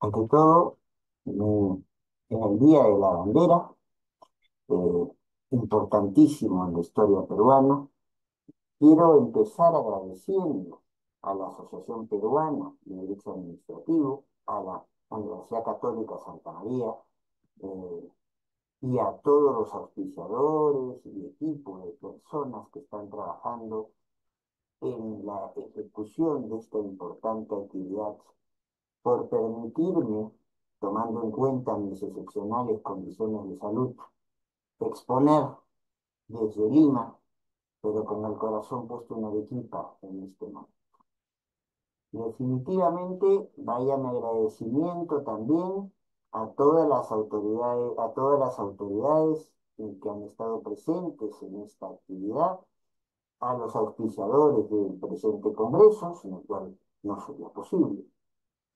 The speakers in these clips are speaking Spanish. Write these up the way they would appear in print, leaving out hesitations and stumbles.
Ante todo, en el Día de la Bandera, eh, importantísimo en la historia peruana, quiero empezar agradeciendo a la Asociación Peruana de Derecho Administrativo, a la Universidad Católica Santa María, eh, y a todos los auspiciadores y equipos de personas que están trabajando en la ejecución de esta importante actividad por permitirme, tomando en cuenta mis excepcionales condiciones de salud, exponer desde Lima, pero con el corazón puesto en Arequipa en este momento. Definitivamente, vaya mi agradecimiento también a todas las autoridades que han estado presentes en esta actividad, a los auspiciadores del presente congreso, sin el cual no sería posible,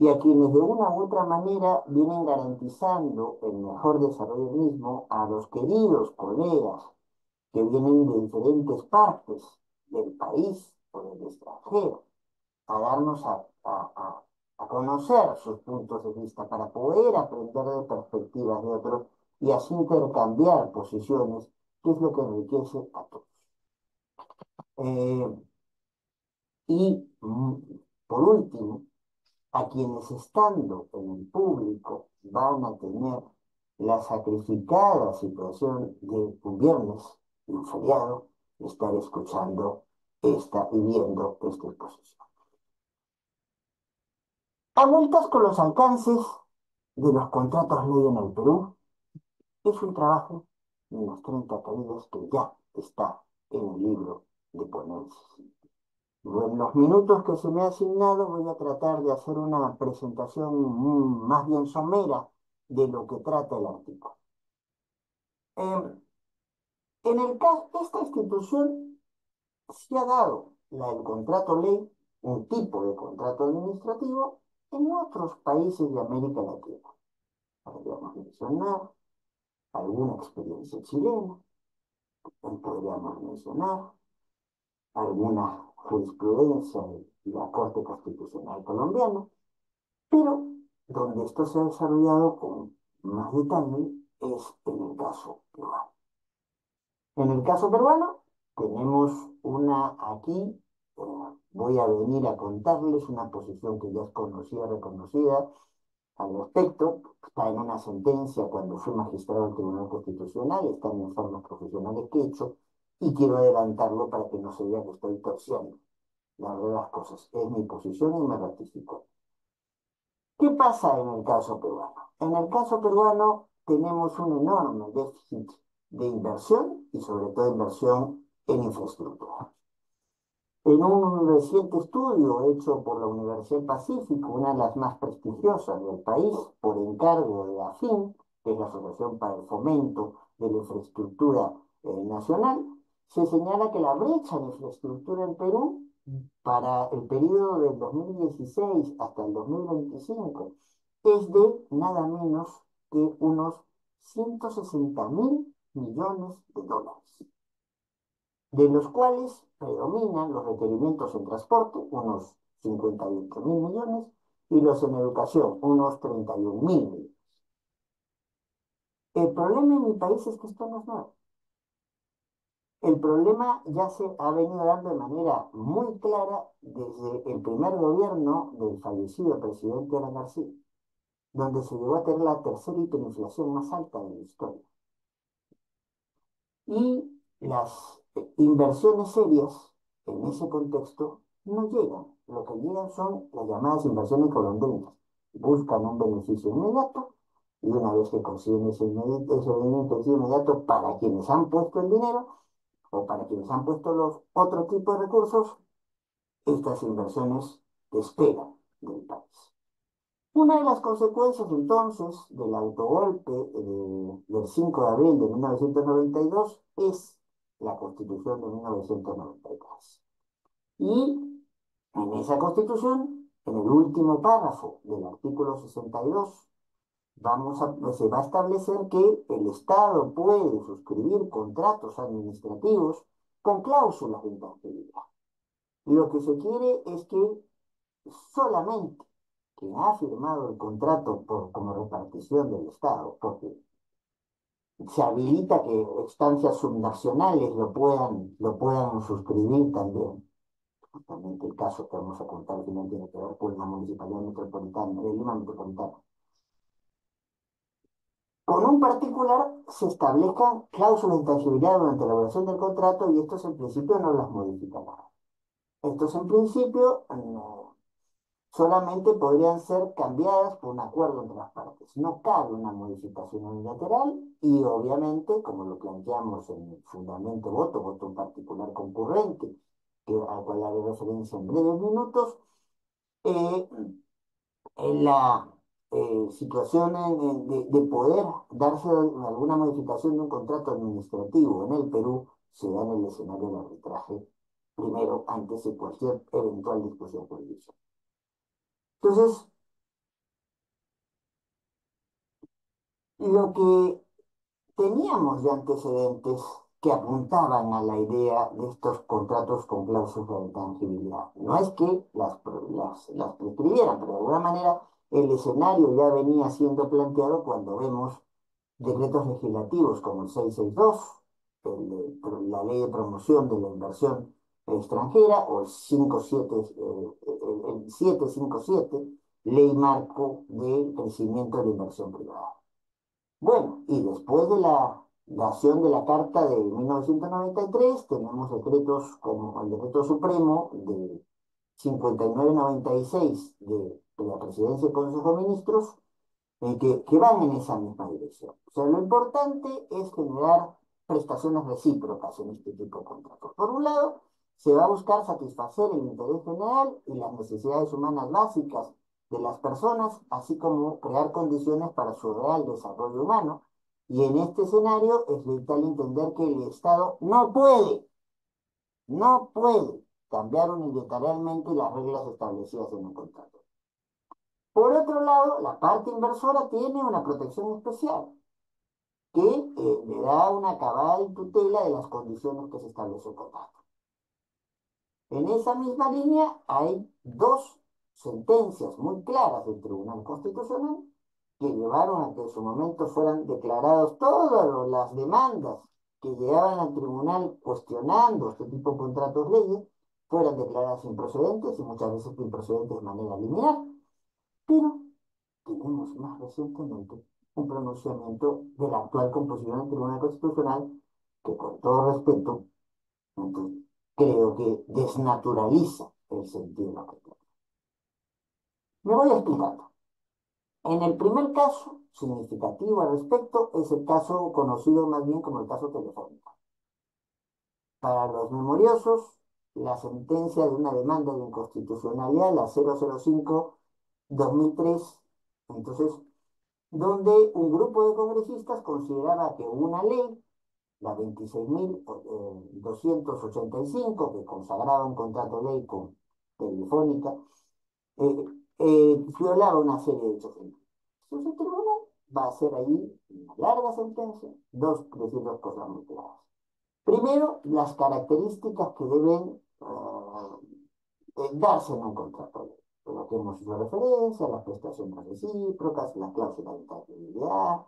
y a quienes de una u otra manera vienen garantizando el mejor desarrollo mismo, a los queridos colegas que vienen de diferentes partes del país o del extranjero, a darnos a conocer sus puntos de vista para poder aprender de perspectivas de otros y así intercambiar posiciones, que es lo que enriquece a todos. Eh, y por último, a quienes estando en el público van a tener la sacrificada situación de un viernes, un feriado, estar escuchando esta y viendo esta exposición. A vueltas con los alcances de los contratos ley en el Perú, es un trabajo de unos 30 caídas que ya está en el libro de ponencias. En los minutos que se me ha asignado voy a tratar de hacer una presentación más bien somera de lo que trata el artículo. Eh, en el caso, esta institución se ha dado el contrato ley, un tipo de contrato administrativo, en otros países de América Latina. Podríamos mencionar alguna experiencia chilena, podríamos mencionar alguna jurisprudencia de la Corte Constitucional Colombiana, pero donde esto se ha desarrollado con más detalle es en el caso peruano. En el caso peruano tenemos una aquí, voy a venir a contarles una posición que ya es conocida, reconocida al respecto. Está en una sentencia cuando fui magistrado del Tribunal Constitucional, está en informes profesionales que he hecho, y quiero adelantarlo para que no se vea que estoy torciendo la verdad de las cosas. Es mi posición y me ratifico. ¿Qué pasa en el caso peruano? En el caso peruano tenemos un enorme déficit de inversión y sobre todo inversión en infraestructura. En un reciente estudio hecho por la Universidad del Pacífico, una de las más prestigiosas del país, por encargo de AFIN, que es la Asociación para el Fomento de la Infraestructura Nacional, se señala que la brecha de infraestructura en Perú para el periodo del 2016 hasta el 2025 es de nada menos que unos 160.000 millones de dólares, de los cuales predominan los requerimientos en transporte, unos 58.000 millones, y los en educación, unos 31.000 millones. El problema en mi país es que esto no es nuevo. El problema ya se ha venido dando de manera muy clara desde el primer gobierno del fallecido presidente Alan García, donde se llegó a tener la tercera hiperinflación más alta de la historia. Y las inversiones serias en ese contexto no llegan. Lo que llegan son las llamadas inversiones golondrinas. Buscan un beneficio inmediato y una vez que consiguen ese beneficio inmediato para quienes han puesto el dinero o para quienes han puesto los otros tipos de recursos, estas inversiones despegan del país. Una de las consecuencias entonces del autogolpe del 5 de abril de 1992 es la Constitución de 1993. Y en esa Constitución, en el último párrafo del artículo 62, se va a establecer que el Estado puede suscribir contratos administrativos con cláusulas de intangibilidad. Lo que se quiere es que solamente quien ha firmado el contrato como repartición del Estado, porque se habilita que instancias subnacionales lo puedan suscribir también. Justamente el caso que vamos a contar al final tiene que ver con la municipalidad metropolitana, de Lima Metropolitana. Con un particular se establezcan cláusulas de intangibilidad durante la elaboración del contrato y estos en principio no las modificarán. Estos en principio no, solamente podrían ser cambiadas por un acuerdo entre las partes. No cabe una modificación unilateral y obviamente, como lo planteamos en el fundamento voto en particular concurrente, al cual haré referencia en breves minutos, eh, en la situación de poder darse alguna modificación de un contrato administrativo en el Perú se da en el escenario del arbitraje, primero, antes de cualquier eventual discusión jurídica. Entonces, lo que teníamos ya antecedentes que apuntaban a la idea de estos contratos con cláusulas de intangibilidad. No es que las prescribieran, pero de alguna manera el escenario ya venía siendo planteado cuando vemos decretos legislativos como el 662, la ley de promoción de la inversión extranjera, o el 57, el 757, ley marco de crecimiento de la inversión privada. Bueno, y después de la dación de la Carta de 1993, tenemos decretos como el Decreto Supremo de 5996 de la Presidencia del Consejo de Ministros, que van en esa misma dirección. O sea, lo importante es generar prestaciones recíprocas en este tipo de contratos. Por un lado, se va a buscar satisfacer el interés general y las necesidades humanas básicas de las personas, así como crear condiciones para su real desarrollo humano. Y en este escenario es vital entender que el Estado no puede cambiar unilateralmente las reglas establecidas en un contrato. Por otro lado, la parte inversora tiene una protección especial que le da una cabal tutela de las condiciones que se establece el contrato. En esa misma línea hay dos sentencias muy claras del Tribunal Constitucional que llevaron a que en su momento fueran declarados todas las demandas que llegaban al tribunal cuestionando este tipo de contratos leyes, fueran declaradas improcedentes y muchas veces improcedentes de manera liminar, pero tenemos más recientemente un pronunciamiento de la actual composición del Tribunal Constitucional que, con todo respeto, entonces, creo que desnaturaliza el sentido de la cuestión. Me voy explicando. En el primer caso significativo al respecto es el caso conocido más bien como el caso Telefónica. Para los memoriosos, la sentencia de una demanda de inconstitucionalidad, la 005-2003, entonces, donde un grupo de congresistas consideraba que una ley, la 26.285, que consagraba un contrato de ley con Telefónica, eh, violaba una serie de hechos. Entonces el tribunal va a hacer ahí una larga sentencia, decir dos cosas muy claras. Primero, las características que deben darse en un contrato de ley. Lo que hemos hecho referencia, las prestaciones recíprocas, la cláusula de inteligibilidad,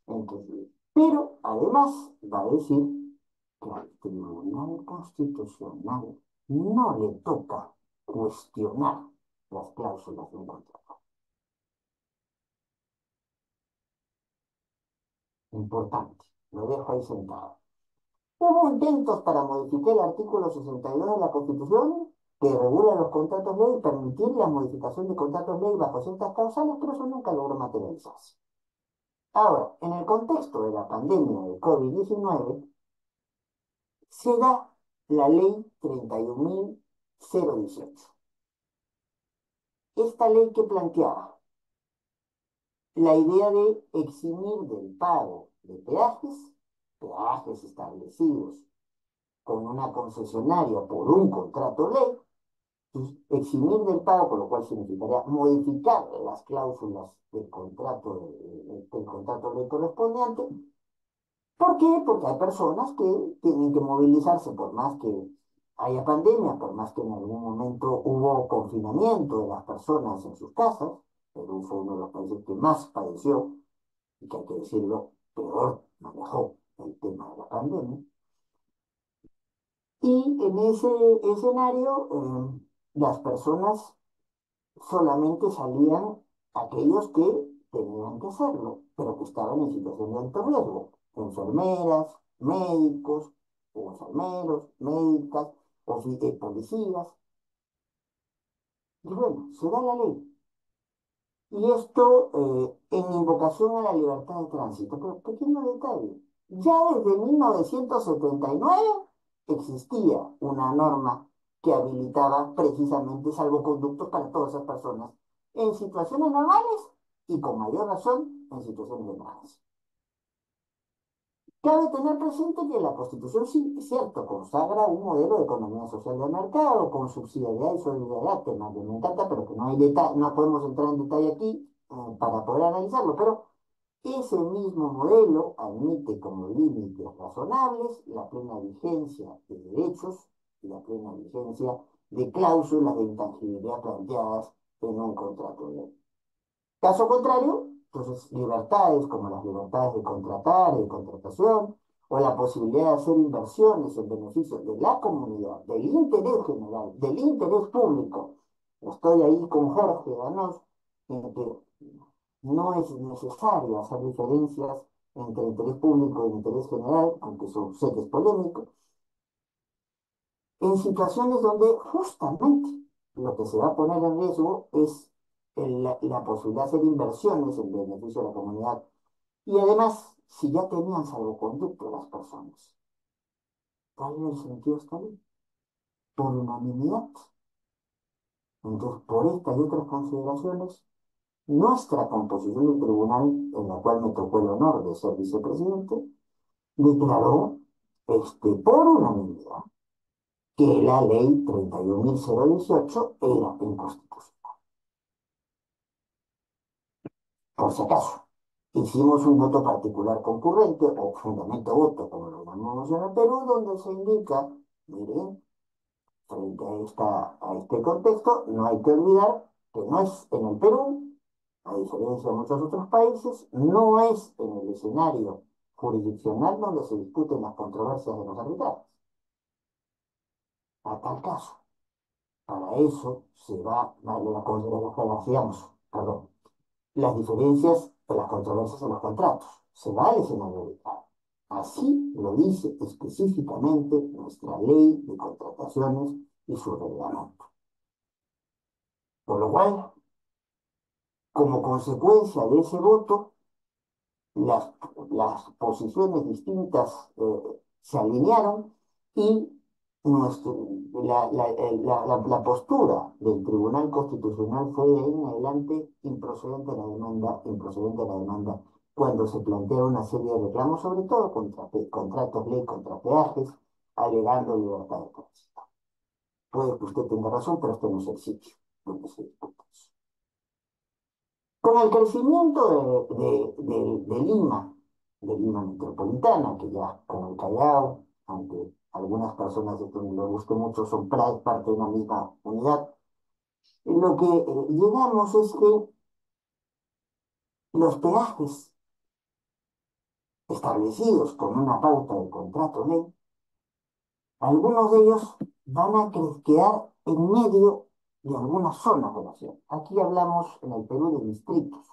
entonces, pero además va a decir que al Tribunal Constitucional no le toca cuestionar las cláusulas de un contrato. Importante, lo dejo ahí sentado. Hubo intentos para modificar el artículo 62 de la Constitución que regula los contratos ley y permitir la modificación de contratos ley bajo ciertas causales, pero eso nunca logró materializarse. Ahora, en el contexto de la pandemia de COVID-19, se da la ley 31.018. Esta ley que planteaba la idea de eximir del pago de peajes establecidos con una concesionaria por un contrato ley, pues, eximir del pago, con lo cual significaría modificar las cláusulas del contrato ley correspondiente. ¿Por qué? Porque hay personas que tienen que movilizarse por más que haya pandemia, por más que en algún momento hubo confinamiento de las personas en sus casas, Perú fue uno de los países que más padeció y que hay que decirlo, peor manejó el tema de la pandemia. Y en ese escenario, las personas solamente salían aquellos que tenían que hacerlo, pero que estaban en situación de alto riesgo. Enfermeras, médicos, o enfermeros, médicas, policías. Y bueno, se da la ley. Y esto en invocación a la libertad de tránsito. Pero pequeño detalle, ya desde 1979 existía una norma que habilitaba precisamente salvoconductos para todas esas personas en situaciones normales y con mayor razón en situaciones de emergencia. Cabe tener presente que la Constitución, sí, es cierto, consagra un modelo de economía social de mercado con subsidiariedad y solidaridad, tema que me encanta, pero que no hay no podemos entrar en detalle aquí para poder analizarlo, pero ese mismo modelo admite como límites razonables la plena vigencia de derechos y la plena vigencia de cláusulas de intangibilidad planteadas en un contrato de ley. Caso contrario, entonces libertades como las libertades de contratar, de contratación, o la posibilidad de hacer inversiones en beneficio de la comunidad, del interés general, del interés público. Estoy ahí con Jorge Ganós, en que no es necesario hacer diferencias entre interés público e interés general, aunque eso sé que es polémico, en situaciones donde justamente lo que se va a poner en riesgo es la posibilidad de hacer inversiones en beneficio de la comunidad. Y además, si ya tenían salvoconducto las personas, ¿cuál es el sentido de esta ley? Por unanimidad. Entonces, por estas y otras consideraciones, nuestra composición del tribunal, en la cual me tocó el honor de ser vicepresidente, declaró por unanimidad que la ley 31.018 era inconstitucional. Por si acaso, hicimos un voto particular concurrente o fundamento voto, como lo llamamos en el Perú, donde se indica, miren, frente a este contexto, no hay que olvidar que no es en el Perú, a diferencia de muchos otros países, no es en el escenario jurisdiccional donde se discuten las controversias de los arbitrajes. A tal caso, para eso se va a digamos, perdón, las diferencias de las controversias en los contratos. Se va al escenario arbitral. Así lo dice específicamente nuestra ley de contrataciones y su reglamento. Por lo cual, como consecuencia de ese voto, las, las posiciones distintas se alinearon y la postura del Tribunal Constitucional fue de ahí en adelante improcedente la demanda cuando se plantea una serie de reclamos, sobre todo contra contratos ley, contra peajes, alegando libertad de tránsito. Puede que usted tenga razón, pero este no es el sitio donde se discute eso. Con el crecimiento de Lima metropolitana, que ya con el Callao, aunque a algunas personas esto no les guste mucho, son parte de una misma unidad, lo que llegamos es que los peajes establecidos con una pauta de contrato ley, algunos de ellos van a quedar en medio de algunas zonas de la ciudad. Aquí hablamos en el Perú de distritos.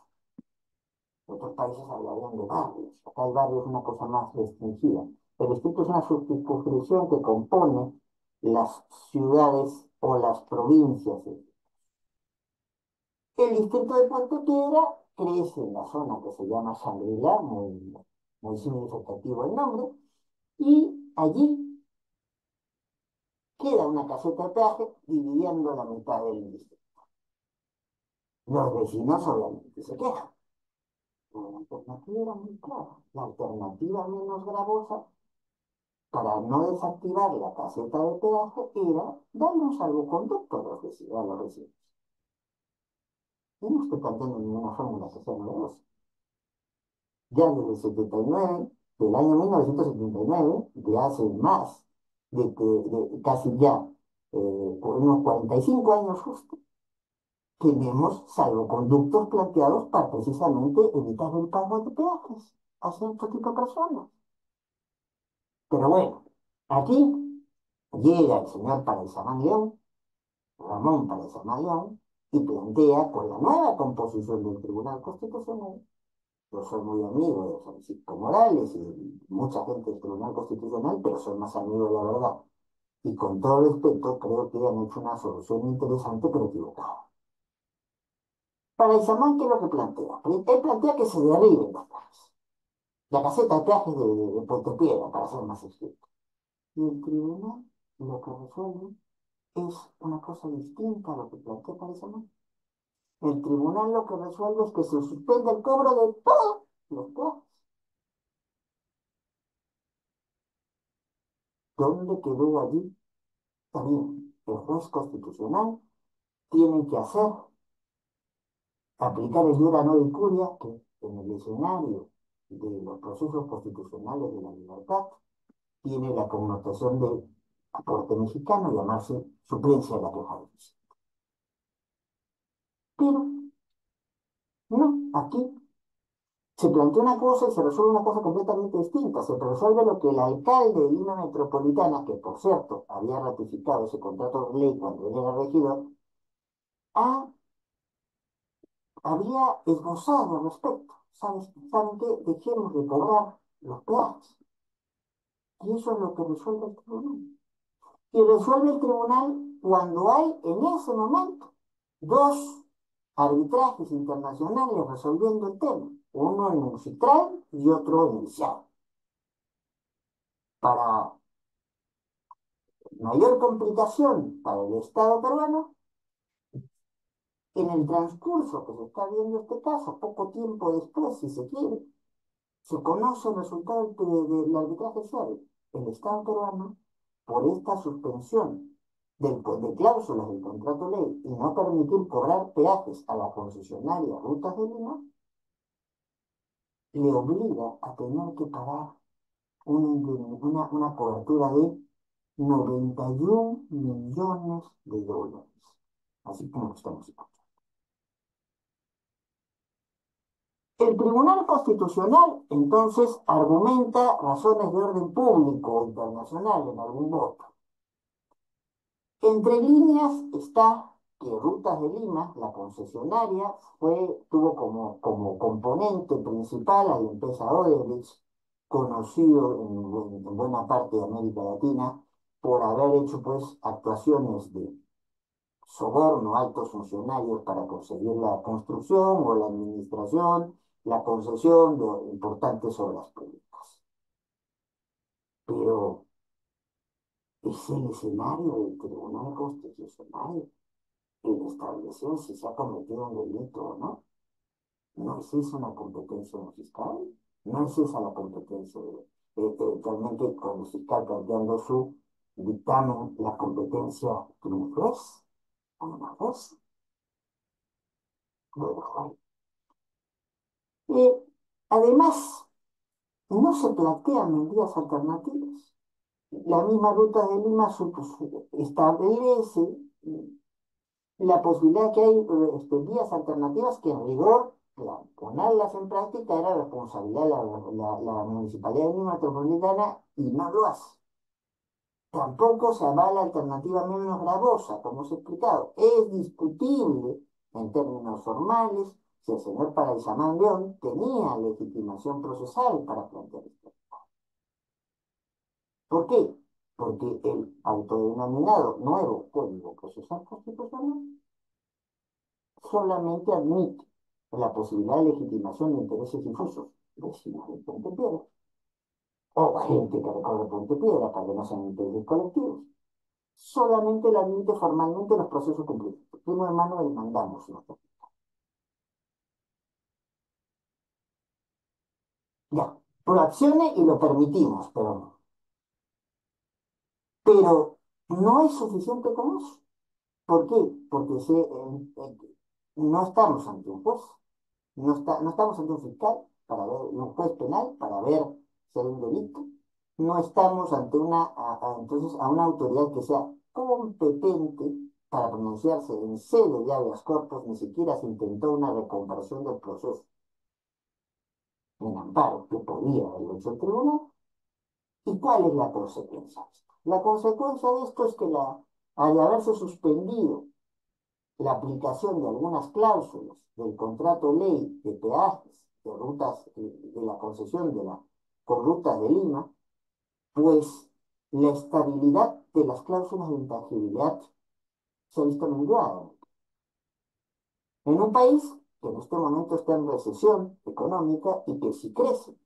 Otros países hablarían de barrios. Acá el barrio es una cosa más restringida. El distrito es una subcircunscripción que compone las ciudades o las provincias. El distrito de Puerto Piedra crece en la zona que se llama Shangri-La, muy significativo el nombre, y allí queda una caseta de peaje dividiendo la mitad del distrito. Los vecinos obviamente se quejan. La alternativa era muy clara. La alternativa menos gravosa para no desactivar la caseta de peaje era darle un salvoconducto a los vecinos. Y no estoy planteando ninguna fórmula que sea novedosa. Ya desde el 79, del año 1979, de hace más de casi ya unos 45 años justo, tenemos salvoconductos planteados para precisamente evitar el pago de peajes a cierto tipo de personas. Pero bueno, aquí llega el señor Paraísamán León, Ramón Paraísamán León, y plantea con la nueva composición del Tribunal Constitucional. Yo soy muy amigo de Francisco Morales y mucha gente del Tribunal Constitucional, pero soy más amigo de la verdad. Y con todo respeto, creo que han hecho una solución interesante, pero equivocada. Para Isamán, ¿qué es lo que plantea? Él plantea que se derriben los peajes. La caseta de peajes de Puerto Piedra, para ser más estricto. Y el tribunal lo que resuelve es una cosa distinta a lo que plantea para Isamán. El tribunal lo que resuelve es que se suspende el cobro de todos los peajes. ¿Dónde quedó allí? También el juez constitucional tiene que hacer, aplicar el iura no curia, que en el escenario de los procesos constitucionales de la libertad tiene la connotación de aporte mexicano, llamarse suplencia de la queja de justicia. Pero no, aquí se plantea una cosa y se resuelve una cosa completamente distinta. Se resuelve lo que el alcalde de Lima Metropolitana, que por cierto había ratificado ese contrato de ley cuando él era regidor, ha había esbozado al respecto. ¿Saben qué? Dejemos de cobrar los peajes. Y eso es lo que resuelve el tribunal. Y resuelve el tribunal cuando hay en ese momento dos arbitrajes internacionales resolviendo el tema. Uno en un citral y otro en el CIAO. Para mayor complicación para el Estado peruano, en el transcurso que se está viendo este caso, poco tiempo después, si se quiere, se conoce el resultado del arbitraje social. El Estado peruano, por esta suspensión de cláusulas del contrato ley y no permitir cobrar peajes a la concesionaria Rutas de Lima, le obliga a tener que pagar una cobertura de 91 millones de dólares. Así como lo estamos escuchando. El Tribunal Constitucional, entonces, argumenta razones de orden público o internacional en algún voto. Entre líneas está que Rutas de Lima, la concesionaria, tuvo como componente principal a la empresa Odebrecht, conocido en buena parte de América Latina por haber hecho pues actuaciones de soborno a altos funcionarios para conseguir la construcción o la administración, la concesión de importantes obras públicas. Pero es el escenario del Tribunal Constitucional el establecer si se ha cometido un delito o no. ¿No es esa una competencia del fiscal? ¿No es esa la competencia realmente con el fiscal planteando su dictamen, la competencia de un juez o una juez? Lo dejo ahí. Además, no se plantean medidas alternativas. La misma ruta de Lima establece la posibilidad que hay vías alternativas que en rigor, ponerlas en práctica era responsabilidad de la Municipalidad de Lima Metropolitana y no lo hace. Tampoco se avala alternativa menos gravosa, como os he explicado. Es discutible en términos formales si el señor Paraísamán León tenía legitimación procesal para plantear esto. ¿Por qué? Porque el autodenominado nuevo Código Procesal Constitucional solamente admite la posibilidad de legitimación de intereses difusos, vecinos de Puente Piedra, o gente que recorre Puente Piedra para que no sean intereses colectivos, solamente la admite formalmente los procesos cumplidos. Primo hermano del mandamos. ¿No? Ya, proaccione y lo permitimos, pero no es suficiente con eso. ¿Por qué? Porque no estamos ante un juez, no estamos ante un fiscal para ver, un juez penal para ver si hay un delito. no estamos ante entonces a una autoridad que sea competente para pronunciarse en sede de habeas corpus, ni siquiera se intentó una reconversión del proceso en amparo que podía haberlo hecho el tribunal. ¿Y cuál es la consecuencia de esto? La consecuencia de esto es que al haberse suspendido la aplicación de algunas cláusulas del contrato ley de peajes de rutas de la concesión de la con rutas de Lima, pues la estabilidad de las cláusulas de intangibilidad se ha visto menguada en un país que en este momento está en recesión económica y que si crece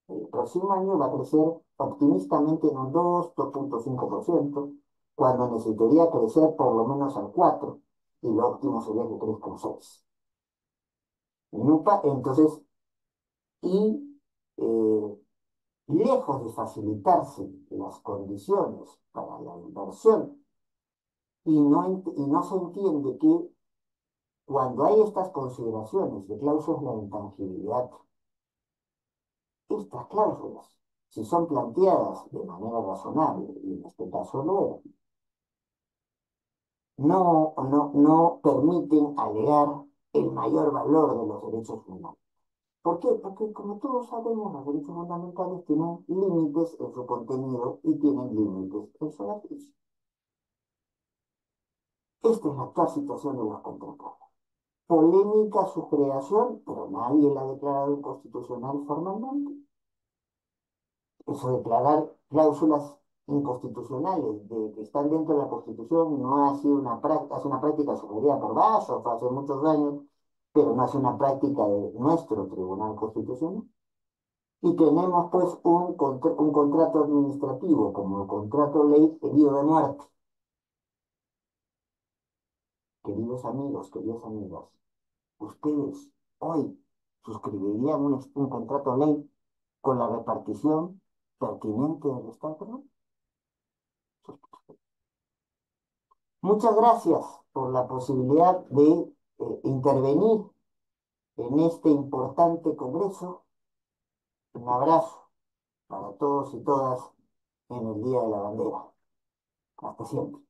el próximo año va a crecer optimistamente en un 2,5%, cuando necesitaría crecer por lo menos al 4%, y lo óptimo sería que crezca un 6%. Entonces, y lejos de facilitarse las condiciones para la inversión, y no se entiende que cuando hay estas consideraciones de cláusulas de intangibilidad, estas cláusulas, si son planteadas de manera razonable, y en este caso lo era, no permiten alegar el mayor valor de los derechos humanos. ¿Por qué? Porque como todos sabemos, los derechos fundamentales tienen límites en su contenido y tienen límites en su ejercicio. Esta es la actual situación de los contratos. Polémica su creación, pero nadie la ha declarado inconstitucional formalmente. Eso de declarar cláusulas inconstitucionales que están dentro de la Constitución no ha sido hace una práctica sugerida por Basso hace muchos años, pero no es una práctica de nuestro Tribunal Constitucional. Y tenemos pues un contrato administrativo como el contrato ley herido de muerte. Queridos amigos, queridas amigas, ustedes hoy suscribirían un contrato ley con la repartición pertinente del Estado, ¿no? Muchas gracias por la posibilidad de intervenir en este importante congreso. Un abrazo para todos y todas en el Día de la Bandera. Hasta siempre.